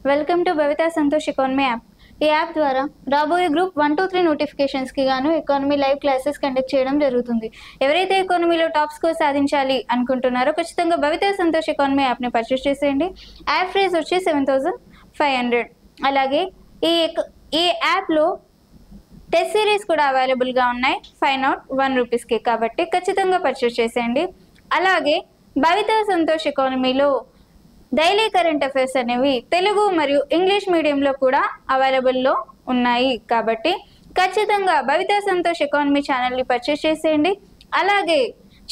Welcome to Bhavitha Santosh economy app. ఈ app ద్వారా రాబోయే గ్రూప్ 1, 2, 3 నోటిఫికేషన్స్కి గాను ఎకానమీ లైవ్ క్లాసెస్ కండక్ట్ చేయడం జరుగుతుంది. ఎవరైతే ఎకానమీలో టాప్ స్కోర్ సాధించాలి అనుకుంటున్నారో ఖచ్చితంగా భవితా సంతోష్ ఎకానమీ యాప్ని పర్చేస్ చేసేయండి. యాప్ ప్రైస్ వచ్చి 7,500. అలాగే ఈ యాప్లో టెస్ట్ సిరీస్ కూడా అవైలబుల్గా ఉన్నాయి 5 నాట్ 1 రూపీస్కి. కాబట్టి ఖచ్చితంగా పర్చేస్ చేసేయండి. అలాగే భవితా సంతోష్ ఎకానమీలో డైలీ కరెంట్ అఫైర్స్ అనేవి తెలుగు మరియు ఇంగ్లీష్ మీడియంలో కూడా అవైలబుల్లో ఉన్నాయి. కాబట్టి ఖచ్చితంగా భవితా సంతోష్ ఎకానమీ ఛానల్ని పర్చేస్ చేసేయండి. అలాగే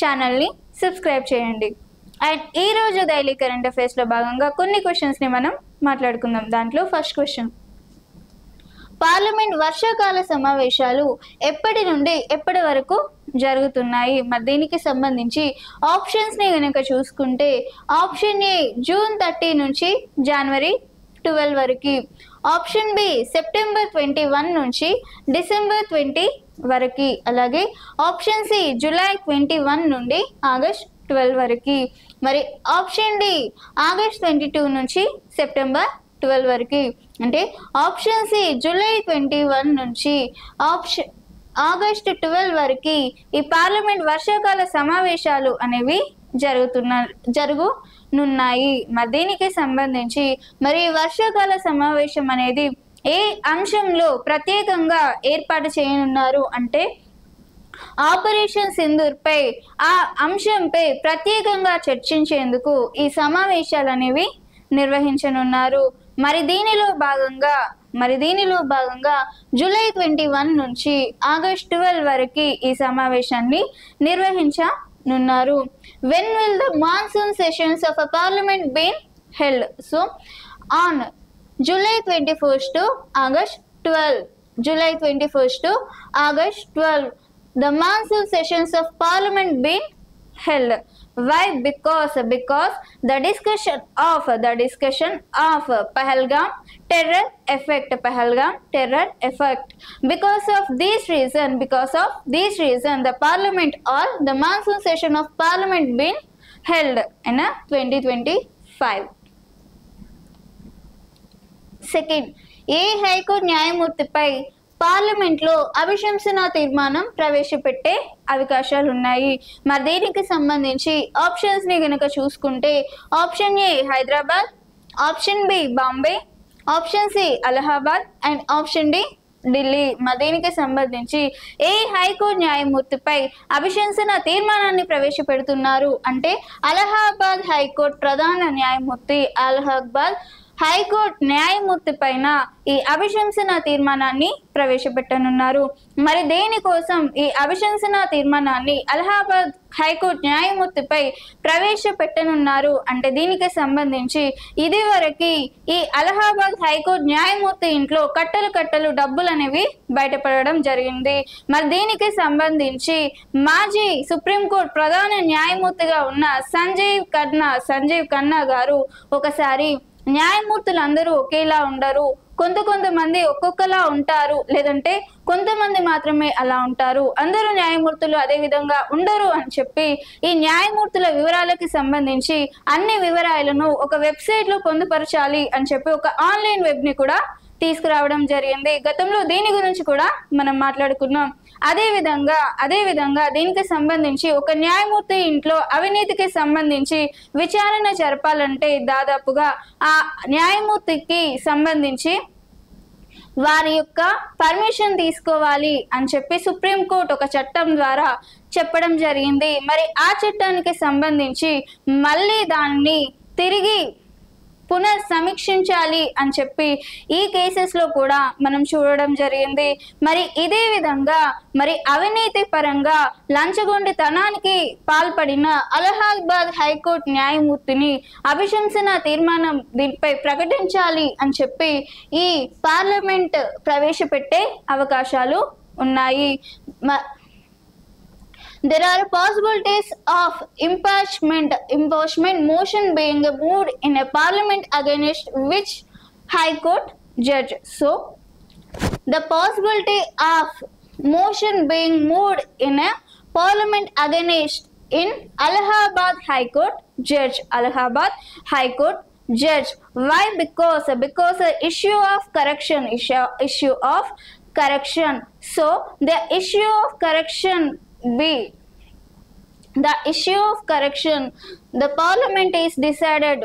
ఛానల్ని సబ్స్క్రైబ్ చేయండి. అండ్ ఈరోజు డైలీ కరెంట్ అఫైర్స్లో భాగంగా కొన్ని క్వశ్చన్స్ని మనం మాట్లాడుకుందాం. దాంట్లో ఫస్ట్ క్వశ్చన్, పార్లమెంట్ వర్షాకాల సమావేశాలు ఎప్పటి నుండి ఎప్పటి వరకు జరుగుతున్నాయి? మరి దీనికి సంబంధించి ఆప్షన్స్ని కనుక చూసుకుంటే ఆప్షన్ ఏ జూన్ 30 నుంచి జనవరి 12 వరకు, ఆప్షన్ బి సెప్టెంబర్ 21 నుంచి డిసెంబర్ 20 వరకు, అలాగే ఆప్షన్ సి జూలై 21 నుండి ఆగస్ట్ 12 వరకు, మరి ఆప్షన్ డి ఆగస్ట్ 22 నుంచి సెప్టెంబర్ 12 వరకు. అంటే ఆప్షన్ సి జూలై 21 నుంచి ఆగస్టు 12 వరకు ఈ పార్లమెంట్ వర్షాకాల సమావేశాలు అనేవి జరుగునున్నాయి. మరి దీనికి సంబంధించి మరి వర్షాకాల సమావేశం అనేది ఏ అంశంలో ప్రత్యేకంగా ఏర్పాటు చేయనున్నారు అంటే ఆపరేషన్ సింధూర్పై, ఆ అంశంపై ప్రత్యేకంగా చర్చించేందుకు ఈ సమావేశాలు అనేవి నిర్వహించనున్నారు. మరి దీనిలో భాగంగా జూలై 21 నుంచి ఆగస్ట్ 12 వరకు ఈ సమావేశాన్ని నిర్వహించనున్నారు. When will the monsoon sessions of a parliament been held? So on July 21st to August 12. July 21st to August 12, the monsoon sessions of Parliament been held. Why? Because the discussion of Pahalgam terror effect. Because of this reason, the Parliament or the monsoon session of Parliament been held in 2025. Second, ఏ high court న్యాయమూర్తిపై పార్లమెంట్లో అభిశంసన తీర్మానం ప్రవేశపెట్టే అవకాశాలు ఉన్నాయి? మరి దీనికి సంబంధించి ఆప్షన్స్ని కనుక చూసుకుంటే option A Hyderabad, option B Bombay, option C Allahabad and option D Delhi. మరి దీనికి సంబంధించి ఏ హైకోర్టు న్యాయమూర్తిపై అభిశంసన తీర్మానాన్ని ప్రవేశపెడుతున్నారు అంటే అలహాబాద్ హైకోర్టు ప్రధాన న్యాయమూర్తి అలహాబాద్ హైకోర్టు న్యాయమూర్తి పైన ఈ అభిశంసన తీర్మానాన్ని ప్రవేశపెట్టనున్నారు. మరి దేనికోసం ఈ అభిశంసన తీర్మానాన్ని అలహాబాద్ హైకోర్టు న్యాయమూర్తిపై ప్రవేశపెట్టనున్నారు అంటే దీనికి సంబంధించి ఇదివరకు ఈ అలహాబాద్ హైకోర్టు న్యాయమూర్తి ఇంట్లో కట్టలు కట్టలు అనేవి బయటపడడం జరిగింది. మరి దీనికి సంబంధించి మాజీ సుప్రీంకోర్టు ప్రధాన న్యాయమూర్తిగా ఉన్న సంజీవ్ ఖన్నా గారు ఒకసారి న్యాయమూర్తులు అందరూ ఒకేలా ఉండరు, కొంతమంది ఒక్కొక్కలా ఉంటారు, లేదంటే కొంతమంది మాత్రమే అలా ఉంటారు, అందరూ న్యాయమూర్తులు అదే విధంగా ఉండరు అని చెప్పి ఈ న్యాయమూర్తుల వివరాలకి సంబంధించి అన్ని వివరాలను ఒక వెబ్సైట్లో పొందుపరచాలి అని చెప్పి ఒక ఆన్లైన్ వెబ్ని కూడా తీసుకురావడం జరిగింది. గతంలో దీని గురించి కూడా మనం మాట్లాడుకున్నాం. అదే విధంగా దీనికి సంబంధించి ఒక న్యాయమూర్తి ఇంట్లో అవినీతికి సంబంధించి విచారణ జరపాలంటే దాదాపుగా ఆ న్యాయమూర్తికి సంబంధించి వారి యొక్క పర్మిషన్ తీసుకోవాలి అని చెప్పి సుప్రీంకోర్టు ఒక చట్టం ద్వారా చెప్పడం జరిగింది. మరి ఆ చట్టానికి సంబంధించి మళ్ళీ దాన్ని తిరిగి పునఃసమీక్షించాలి అని చెప్పి ఈ కేసెస్లో కూడా మనం చూడడం జరిగింది. మరి ఇదే విధంగా మరి అవినీతి పరంగా లంచగొండితనానికి పాల్పడిన అలహాబాద్ హైకోర్టు న్యాయమూర్తిని అభిశంసన తీర్మానం దీనిపై ప్రకటించాలి అని చెప్పి ఈ పార్లమెంట్ ప్రవేశపెట్టే అవకాశాలు ఉన్నాయి. There are possibilities of impeachment motion being moved in a parliament against which high court judge? So the possibility of motion being moved in a parliament against in Allahabad High Court judge. Why? Because the issue of correction, issue of correction. So the issue of correction be the issue of correction. The parliament is decided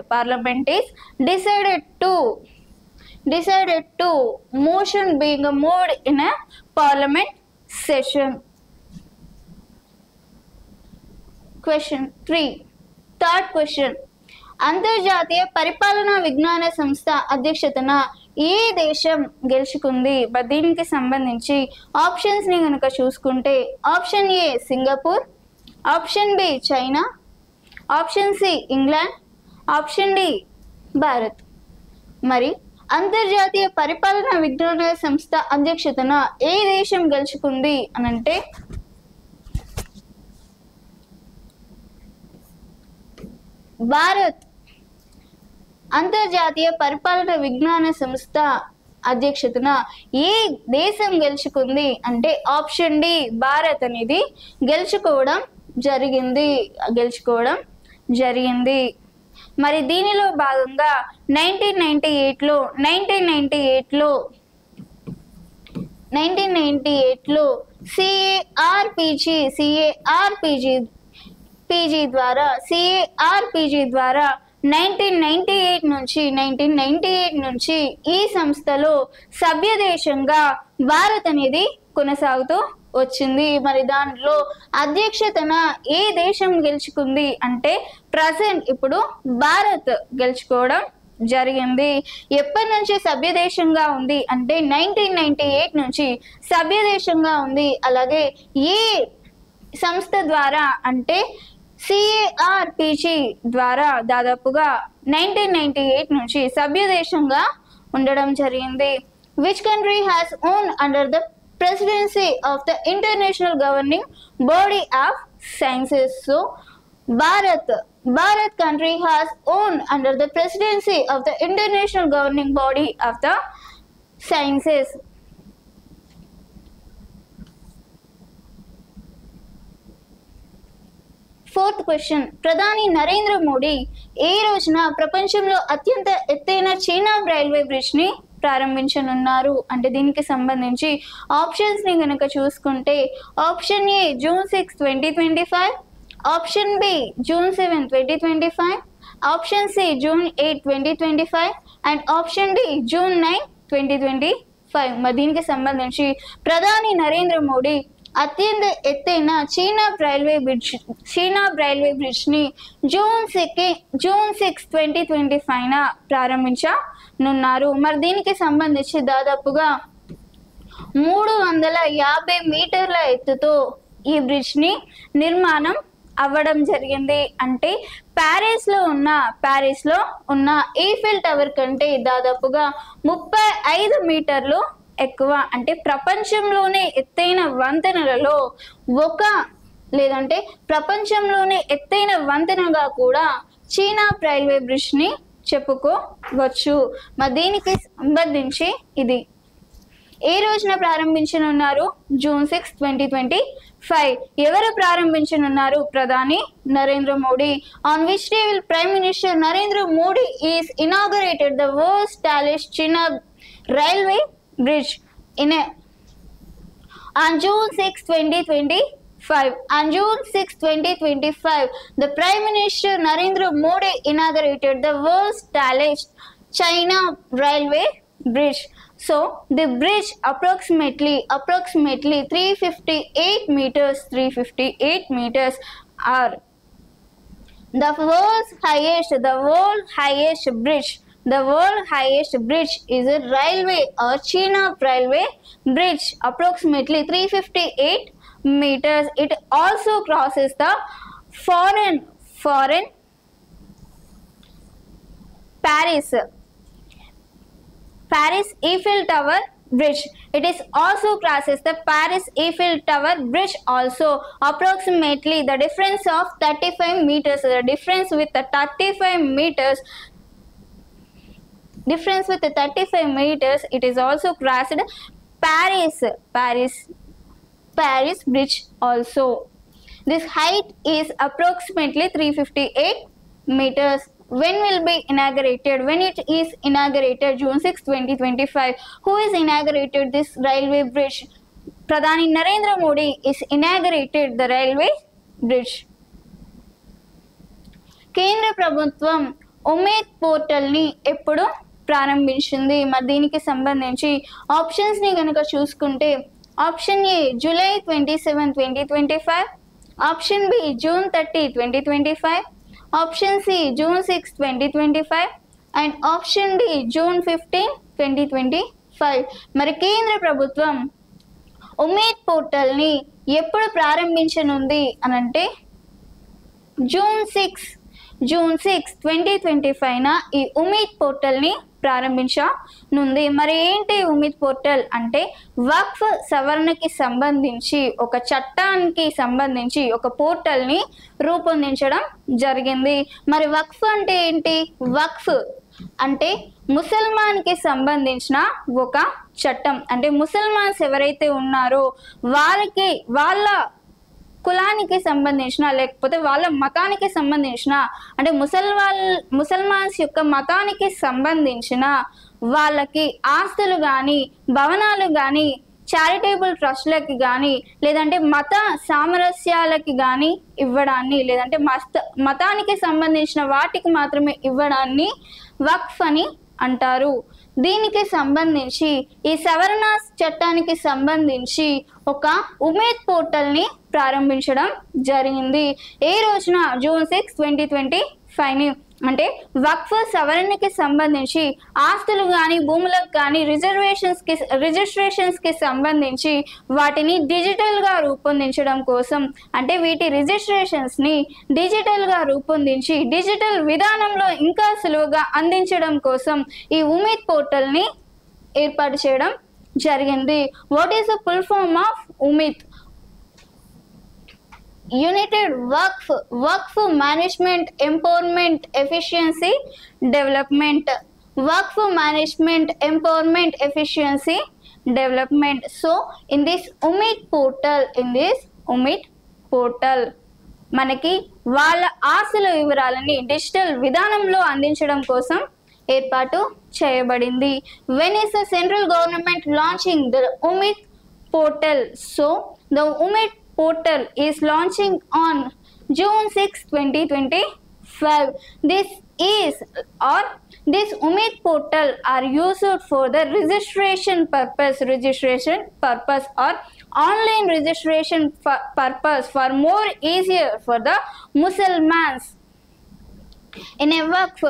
to motion being moved in a parliament session. Question 3. Third question. అంతర్జాతీయ పరిపాలనా విజ్ఞాన సంస్థ అధ్యక్షతన ఏ దేశం గెలుచుకుంది? దీనికి సంబంధించి options ని కనుక చూసుకుంటే option A Singapore, option B China, option C England, option D Bharat. మరి అంతర్జాతీయ పరిపాలనా విజ్ఞాన సంస్థ అధ్యక్షతన ఏ దేశం గెలుచుకుంది అనంటే భారత్. అంతర్జాతీయ పరిపాలనా విజ్ఞాన సంస్థ అధ్యక్షతన ఏ దేశం గెలుచుకుంది అంటే ఆప్షన్ డి భారత్ అనేది గెలుచుకోవడం జరిగింది. మరి దీనిలో భాగంగా 1998లో CARPG ద్వారా 1998 నుంచి ఈ సంస్థలో సభ్య దేశంగా భారత్ అనేది కొనసాగుతూ వచ్చింది. మరి దాంట్లో అధ్యక్షతన ఏ దేశం గెలుచుకుంది అంటే ప్రజెంట్ ఇప్పుడు భారత్ గెలుచుకోవడం జరిగింది. ఎప్పటి నుంచి సభ్య దేశంగా ఉంది అంటే 1998 నుంచి సభ్య దేశంగా ఉంది. అలాగే ఏ సంస్థ ద్వారా అంటే CARPG ద్వారా దాదాపుగా 1998 నుంచి సభ్య దేశంగా ఉండడం జరిగింది. Which country has owned under the presidency of the International Governing Body of Sciences? So Bharat country has owned under the presidency of the International Governing Body of the Sciences. Fourth question. ప్రధాని నరేంద్ర మోడీ ఏ రోజున ప్రపంచంలో అత్యంత ఎత్తైన China railway bridge ని ప్రారంభించనున్నారు అంటే దీనికి సంబంధించి ఆప్షన్స్ ని కనుక చూసుకుంటే option A June 6, 2025, option B June 7, 2025, option C June 8, 2025 and option D June 9, 2025. మరి దీనికి సంబంధించి ప్రధాని నరేంద్ర మోడీ అత్యంత ఎత్తైన చైనా రైల్వే బ్రిడ్జ్ ని June 6, 2025 ప్రారంభించనున్నారు. మరి దీనికి సంబంధించి దాదాపుగా 350 మీటర్ల ఎత్తుతో ఈ బ్రిడ్జ్ ని నిర్మాణం అవ్వడం జరిగింది. అంటే ప్యారిస్ లో ఉన్న ఈఫిల్ టవర్ కంటే దాదాపుగా 35 మీటర్లు ఎక్కువ. అంటే ప్రపంచంలోనే ఎత్తైన వంతెనలలో ప్రపంచంలోనే ఎత్తైన వంతెనగా కూడా చైనా రైల్వే బ్రిడ్జ్ ని చెప్పుకోవచ్చు. మరి దీనికి సంబంధించి ఇది ఏ రోజున ప్రారంభించనున్నారు? June 6, 2025. ఎవరు ప్రారంభించనున్నారు? ప్రధాని Narendra Modi. On which day will Prime Minister Narendra Modi is inaugurated the world's tallest China railway bridge on June 6, 2025. On June 6, 2025, the Prime Minister Narendra Modi inaugurated the world's tallest China railway bridge. So the bridge approximately 358 meters are the world's highest bridge. The world's highest bridge is a railway or China railway bridge, approximately 358 meters. It also crosses the foreign Paris Eiffel Tower bridge. It is also crosses the Paris Eiffel Tower bridge also, approximately the difference of 35 meters. The difference with the 35 meters, it is also crossed Paris bridge also. This height is approximately 358 meters. when will be inaugurated, when it is inaugurated? June 6, 2025. Who is inaugurated this railway bridge? Pradhani Narendra Modi is inaugurated the railway bridge. కేంద్ర ప్రభుత్వం ఉమేద్ పోర్టల్ని ఎప్పుడు ప్రారంభించింది? మరి దీనికి సంబంధించి ఆప్షన్స్ని కనుక చూసుకుంటే option A July 27, 2025, option B June 30, 2025, option C June 6, 2025 and option D June 15, 2025. మరి కేంద్ర ప్రభుత్వం ఉమేద్ పోర్టల్ని ఎప్పుడు ప్రారంభించనుంది అని అంటే జూన్ 6, 2025న ఈ ఉమేద్ పోర్టల్ని ప్రారంభించనుంది. మరి ఏంటి ఉమేద్ పోర్టల్ అంటే వక్ఫ్ సవరణకి సంబంధించి ఒక చట్టానికి సంబంధించి ఒక పోర్టల్ని రూపొందించడం జరిగింది. మరి వక్ఫ్ అంటే ఏంటి? వక్ఫ్ అంటే ముసల్మాన్కి సంబంధించిన ఒక చట్టం. అంటే ముసల్మాన్స్ ఎవరైతే ఉన్నారో వాళ్ళకి వాళ్ళ కులానికి సంబంధించిన లేకపోతే వాళ్ళ మతానికి సంబంధించిన అంటే ముసల్మాన్స్ యొక్క మతానికి సంబంధించిన వాళ్ళకి ఆస్తులు కానీ భవనాలు కానీ చారిటబుల్ ట్రస్ట్లకి కానీ లేదంటే మత సామరస్యాలకి కానీ ఇవ్వడాన్ని లేదంటే మతానికి సంబంధించిన వాటికి మాత్రమే ఇవ్వడాన్ని వక్ఫ్ అని అంటారు. దీనికి సంబంధించి ఈ సవరణ చట్టానికి సంబంధించి ఒక ఉమేద్ పోర్టల్ని ప్రారంభించడం జరిగింది. ఏ రోజున? జూన్ 6, 2025 అంటే వక్ఫ్ సవరణకి సంబంధించి ఆస్తులు కానీ భూములకు కానీ రిజిస్ట్రేషన్స్కి సంబంధించి వాటిని డిజిటల్గా రూపొందించడం కోసం అంటే వీటి రిజిస్ట్రేషన్స్ని డిజిటల్గా రూపొందించి డిజిటల్ విధానంలో ఇంకా సులువుగా అందించడం కోసం ఈ ఉమేద్ పోర్టల్ని ఏర్పాటు చేయడం జరిగింది. What is the full form of Umeed? United Waqf Management Empowerment Efficiency Development. Waqf Management Empowerment Efficiency Development. So in this Umeed portal మనకి వాళ్ళ ఆస్తుల వివరాలని డిజిటల్ విధానంలో అందించడం కోసం ఏర్పాటు చేయబడింది. When is the central government launching the Umeed portal? So the Umeed portal is launching on June 6, 2025. This Umeed portal are used for the registration purpose or online registration purpose for more easier for the Muslims. In a waqf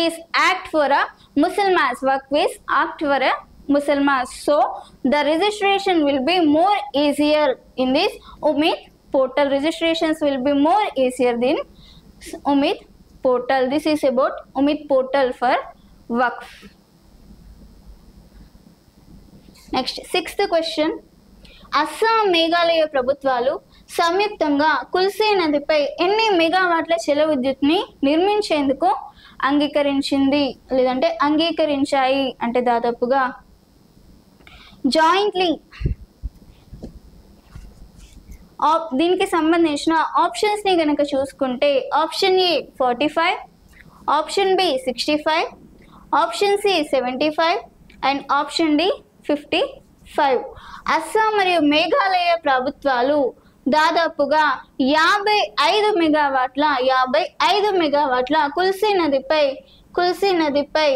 is act for a Muslims. Waqf is act for a Muslims. So the registration will be more easier in this Umeed portal. Registrations will be more easier than Umeed portal. This is about Umeed portal for waqf. Next, 6th question. Assam Meghalaya ప్రభుత్వాలు సంయుక్తంగా కుల్సే నదిపై ఎన్ని మెగావాట్ల జల విద్యుత్ని నిర్మించేందుకు అంగీకరించాయి అంటే దాదాపుగా jointly. దీనికి సంబంధించిన ఆప్షన్స్ని కనుక చూసుకుంటే option A 45, option B 65, option C 75 and option D 55. Assam మరియు మేఘాలయ ప్రభుత్వాలు దాదాపుగా 55 మెగావాట్ల కుల్సీ నదిపై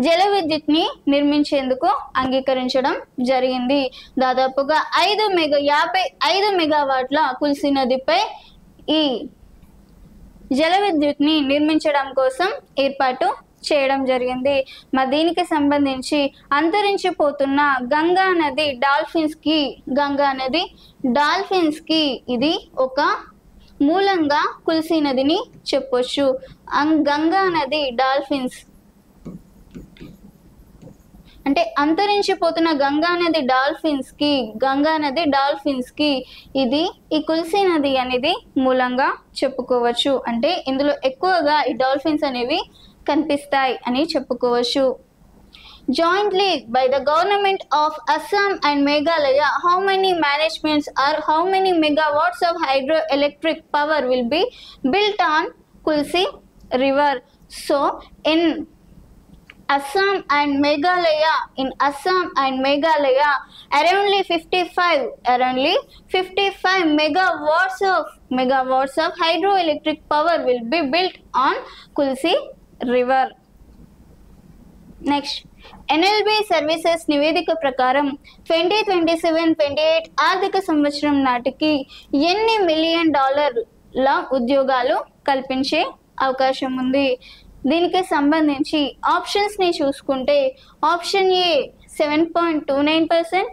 జల విద్యుత్ని నిర్మించేందుకు అంగీకరించడం జరిగింది. దాదాపుగా 55 మెగావాట్ల కుల్సీ నదిపై ఈ జల విద్యుత్ని నిర్మించడం కోసం ఏర్పాటు చేయడం జరిగింది. మరి దీనికి సంబంధించి అంతరించిపోతున్న గంగా నది డాల్ఫిన్స్కి ఇది ఒక మూలంగా కుల్సీ నదిని చెప్పొచ్చు. గంగా నది డాల్ఫిన్స్ అంటే అంతరించిపోతున్న గంగా నది డాల్ఫిన్స్కి ఇది ఈ కుల్సీ నది అనేది మూలంగా చెప్పుకోవచ్చు. అంటే ఇందులో ఎక్కువగా ఈ డాల్ఫిన్స్ అనేవి కనిపిస్తాయి అని చెప్పుకోవచ్చు. Jointly by the government of Assam and Meghalaya, how many megawatts of hydroelectric power will be built on Kulsi River. So in Assam and Meghalaya, around 55 megawatts of hydroelectric power will be built on Kulsi River. Next, NLB services నివేదిక ప్రకారం 2027-28 ఆర్థిక సంవత్సరం నాటికి ఎన్ని million డాలర్ల ఉద్యోగాలు కల్పించే అవకాశం ఉంది? దీనికి సంబంధించి ఆప్షన్స్ని చూసుకుంటే option A 7.29%,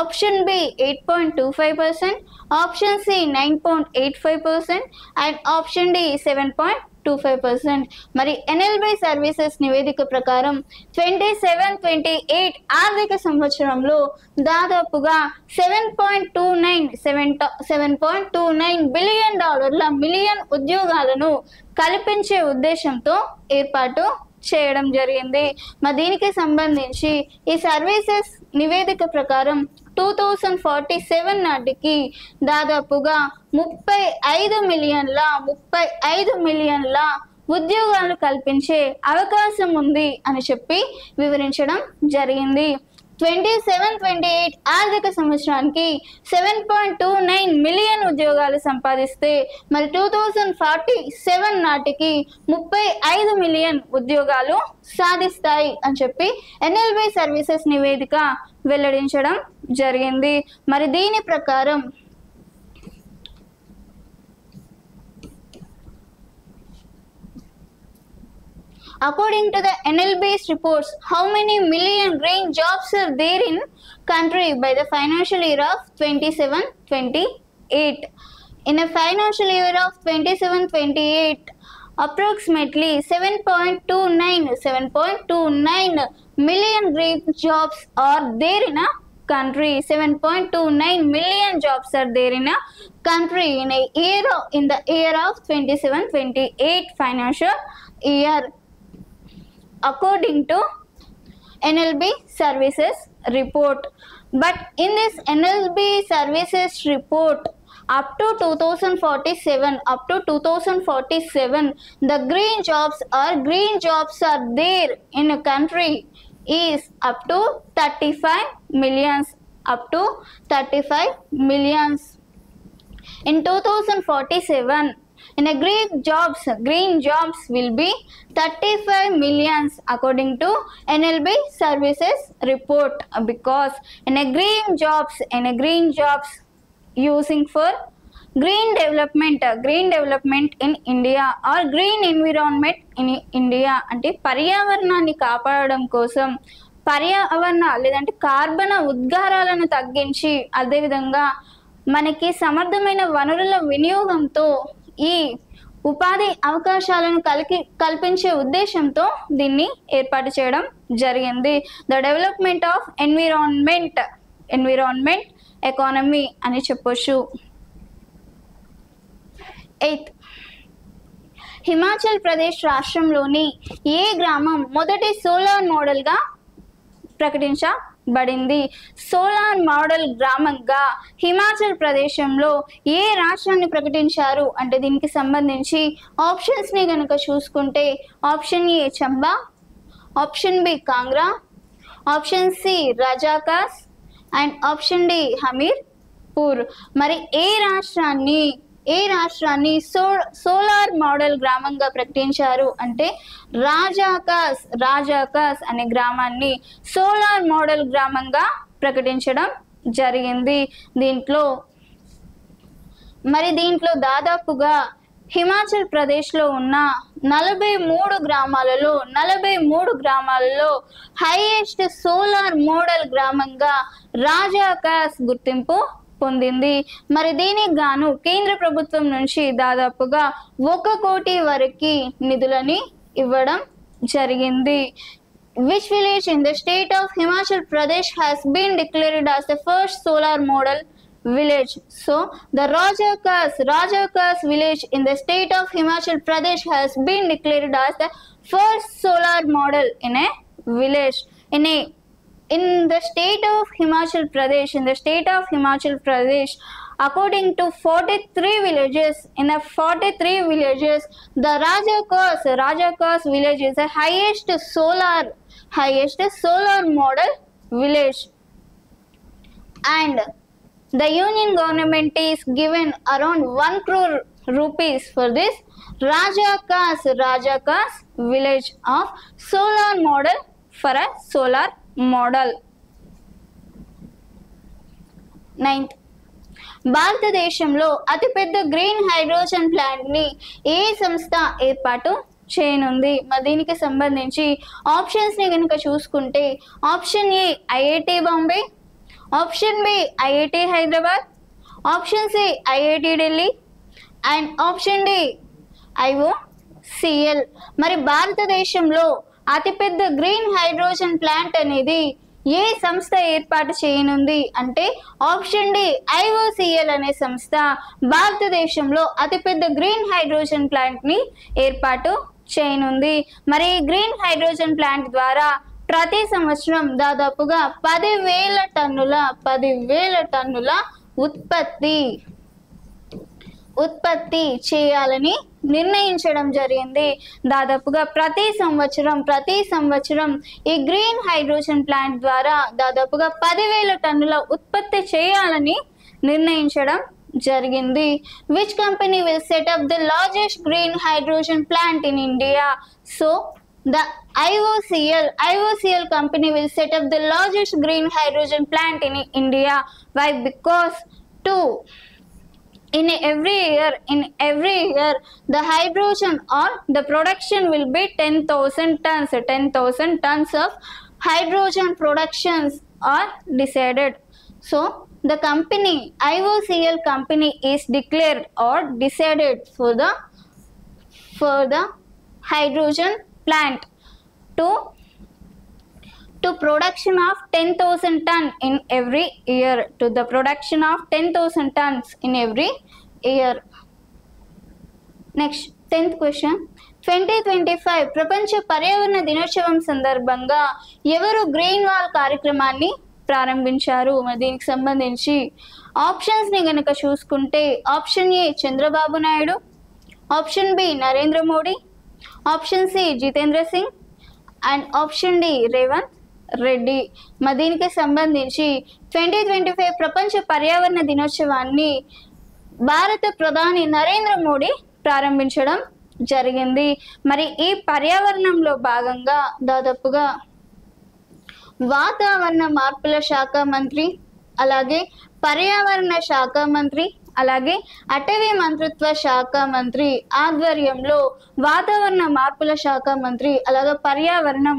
option B 8.25%, option C 9.85% and option D 7.25%. మరి ఎన్ఎల్బి సర్వీసెస్ నివేదిక ప్రకారం 27-28 ఆర్థిక సంవత్సరంలో దాదాపుగా 7.29 బిలియన్ డాలర్ల మిలియన్ ఉద్యోగాలను కల్పించే ఉద్దేశంతో ఏర్పాటు చేయడం జరిగింది. మరి దీనికి సంబంధించి ఈ సర్వీసెస్ నివేదిక ప్రకారం 2047 నాటికి దాదాపుగా 35 మిలియన్ల ఉద్యోగాలు కల్పించే అవకాశం ఉంది అని చెప్పి వివరించడం జరిగింది. 27-28 ఆర్థిక సంవత్సరానికి 7.29 మిలియన్ ఉద్యోగాలు సంపాదిస్తే మరి 2047 నాటికి 35 మిలియన్ ఉద్యోగాలు సాధిస్తాయి అని చెప్పి ఎన్ఎల్బి సర్వీసెస్ నివేదిక వెల్లడించడం జరిగింది. మరి దీని ప్రకారం according to the NLB's reports, how many million green jobs are there in country by the financial year of 27-28? In a financial year of 27-28, approximately 7.29 million green jobs are there in a country. 7.29 million jobs are there in a country in the year of 27-28 financial year, according to NLB services report. But in this NLB services report, up to 2047, the green jobs are there in a country is up to 35 millions. In 2047, in a green jobs will be 35 millions according to NLB services report, because in a green jobs using for green development in India or green environment in India అంటే పర్యావరణాన్ని కాపాడడం కోసం లేదంటే కార్బన ఉద్గారాలను తగ్గించి అదేవిధంగా మనకి సమర్థమైన వనరుల వినియోగంతో ఈ ఉపాధి అవకాశాలను కల్పించే ఉద్దేశంతో దీన్ని ఏర్పాటు చేయడం జరిగింది. The development of environment economy అని చెప్పొచ్చు. 8th, హిమాచల్ ప్రదేశ్ రాష్ట్రంలోని ఏ గ్రామం మొదటి సోలార్ మోడల్గా ప్రకటించబడింది? సోలార్ మోడల్ గ్రామంగా హిమాచల్ ప్రదేశంలో ఏ రాష్ట్రాన్ని ప్రకటించారు అంటే దీనికి సంబంధించి ఆప్షన్స్ని కనుక చూసుకుంటే option A Chamba, option B Kangra, option C రాజాకాస్ అండ్ ఆప్షన్ డి హమీర్పూర్. మరి ఏ రాష్ట్రాన్ని సోలార్ మోడల్ గ్రామంగా ప్రకటించారు అంటే రాజాకాస్ అనే గ్రామాన్ని సోలార్ మోడల్ గ్రామంగా ప్రకటించడం జరిగింది. దీంట్లో దాదాపుగా హిమాచల్ ప్రదేశ్లో ఉన్న 43 గ్రామాలలో హైయెస్ట్ సోలార్ మోడల్ గ్రామంగా రాజాకాస్ గుర్తింపు పొందింది. మరి దీనికి గాను కేంద్ర ప్రభుత్వం నుంచి దాదాపుగా 1 కోటి వరకు నిధులని ఇవ్వడం జరిగింది. Which village in the state of Himachal Pradesh has been declared as the first solar model village? So the Rajakas village in the state of Himachal Pradesh has been declared as the first solar model in a village. In the state of Himachal Pradesh, according to 43 villages, in the 43 villages, the Rajakos village is the highest solar model village, and the union government is given around 1 crore rupees for this Rajakas village of solar model, for a solar model. 9th, భారతదేశంలో అతిపెద్ద green hydrogen plant ని ఏ సంస్థ ఏర్పాటు చేయనుంది? మరి దీనికి సంబంధించి options ని కనుక చూసుకుంటే, option A IIT Bombay, option B IIT Hyderabad, option C IIT Delhi, and option D IOCL. మరి భారతదేశంలో అతిపెద్ద గ్రీన్ హైడ్రోజన్ ప్లాంట్ అనేది ఏ సంస్థ ఏర్పాటు చేయనుంది అంటే, ఆప్షన్ డి IOCL అనే సంస్థ భారతదేశంలో అతిపెద్ద గ్రీన్ హైడ్రోజన్ ప్లాంట్ ని ఏర్పాటు చేయనుంది. మరి గ్రీన్ హైడ్రోజన్ ప్లాంట్ ద్వారా ప్రతి సంవత్సరం దాదాపుగా 10,000 టన్నుల ఉత్పత్తి చేయాలని నిర్ణయించడం జరిగింది. దాదాపుగా ప్రతి సంవత్సరం ఈ గ్రీన్ హైడ్రోజన్ ప్లాంట్ ద్వారా దాదాపుగా 10,000 టన్నుల ఉత్పత్తి చేయాలని నిర్ణయించడం జరిగింది. Which company will set up the largest green hydrogen plant in India? So the IOCL company will set up the largest green hydrogen plant in India. Why? Because in every year the hydrogen or the production will be 10,000 tons of hydrogen productions are decided. So the company IOCL company is declared or decided for the hydrogen plant to production of 10,000 ton in every year, to the production of 10,000 tons in every year. Next, 10th question. 2025 ప్రపంచ పర్యావరణ దినోత్సవం సందర్భంగా ఎవరు green wall కార్యక్రమాన్ని ప్రారంభించారు? మరి దీనికి సంబంధించి ఆప్షన్స్ ని గనక చూసుకుంటే, option A Chandrababu Naidu, option B Narendra Modi, option C Jitendra Singh, and option D Revanth Reddy. మరి దీనికి సంబంధించి 2025 ప్రపంచ పర్యావరణ దినోత్సవాన్ని భారత ప్రధాని నరేంద్ర మోడీ ప్రారంభించడం జరిగింది. మరి ఈ పర్యావరణంలో భాగంగా దాదాపుగా వాతావరణ మార్పుల శాఖ మంత్రి, అలాగే పర్యావరణ శాఖ మంత్రి, అలాగే అటవీ మంత్రిత్వ శాఖ మంత్రి ఆధ్వర్యంలో వాతావరణ మార్పుల శాఖ మంత్రి, అలాగే పర్యావరణం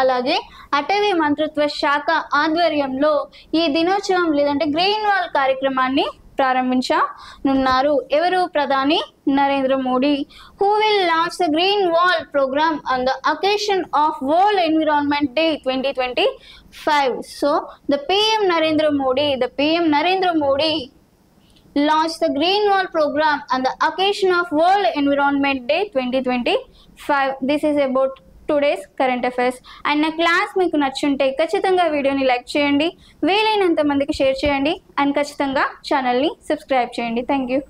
అలాగే అటవీ మంత్రిత్వ శాఖ ఆధ్వర్యంలో ఈ దినోత్సవం లేదంటే గ్రీన్ వాల్ కార్యక్రమాన్ని ప్రారంభించనున్నారు. ఎవరు? ప్రధాని Narendra Modi. Who will launch the green wall program on the occasion of world environment day 2025? So the PM Narendra Modi launched the Green Wall program on the occasion of World Environment Day 2025. This is about today's current affairs. And na class meeku nachunte ఖచ్చితంగా వీడియోని like చేయండి, వీలైనంత మందికి share చేయండి, and ఖచ్చితంగా ఛానల్ని subscribe చేయండి. Thank you.